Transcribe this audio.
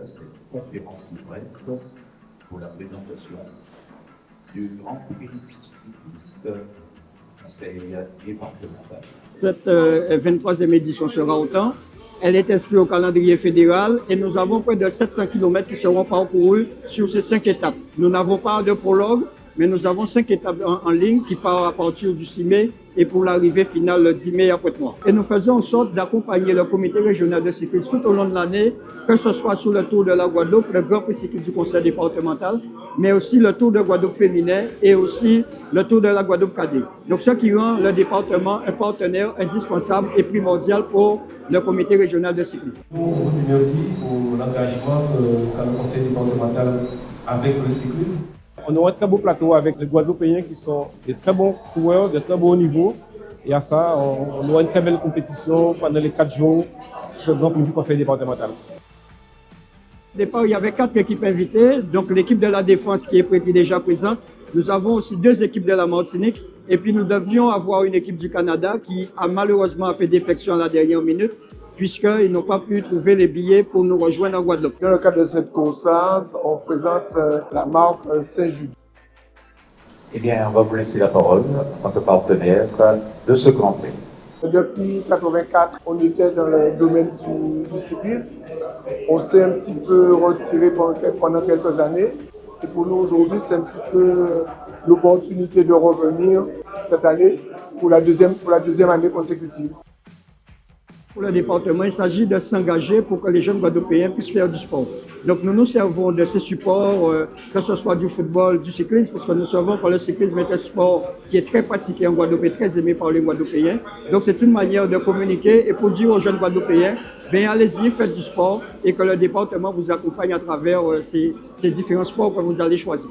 à cette conférence de presse pour la présentation du Grand Prix cycliste du Conseil départemental. Cette 23e édition sera au temps. Elle est inscrite au calendrier fédéral et nous avons près de 700 km qui seront parcourus sur ces 5 étapes. Nous n'avons pas de prologue, mais nous avons 5 étapes en ligne qui partent à partir du 6 mai et pour l'arrivée finale le 10 mai à Pointe-Noire. Et nous faisons en sorte d'accompagner le comité régional de cyclisme tout au long de l'année, que ce soit sur le Tour de la Guadeloupe, le Grand Prix cycliste du Conseil départemental, mais aussi le Tour de Guadeloupe féminin et aussi le Tour de la Guadeloupe cadet. Donc ce qui rend le département un partenaire indispensable et primordial pour le comité régional de cyclisme. Vous tenez aussi pour l'engagement qu'a le Conseil départemental avec le cyclisme. On aura un très beau plateau avec les Guadeloupéens qui sont des très bons coureurs, de très beau niveau. Et à ça, on aura une très belle compétition pendant les 4 jours sur le Grand Prix du Conseil départemental. Au départ, il y avait 4 équipes invitées. Donc l'équipe de la Défense qui est déjà présente. Nous avons aussi 2 équipes de la Martinique. Et puis nous devions avoir une équipe du Canada qui a malheureusement fait défection à la dernière minute, puisqu'ils n'ont pas pu trouver les billets pour nous rejoindre en Guadeloupe. Dans le cadre de cette course, on présente la marque Saint-Jude. Eh bien, on va vous laisser la parole en tant que partenaire de ce Grand Prix. Depuis 1984, on était dans le domaine du cyclisme. On s'est un petit peu retiré pendant quelques années. Et pour nous, aujourd'hui, c'est un petit peu l'opportunité de revenir cette année pour la deuxième année consécutive. Pour le département, il s'agit de s'engager pour que les jeunes Guadeloupéens puissent faire du sport. Donc nous nous servons de ces supports, que ce soit du football, du cyclisme, parce que nous savons que le cyclisme est un sport qui est très pratiqué en Guadeloupe et très aimé par les Guadeloupéens. Donc c'est une manière de communiquer et pour dire aux jeunes Guadeloupéens, bien allez-y, faites du sport et que le département vous accompagne à travers ces différents sports que vous allez choisir.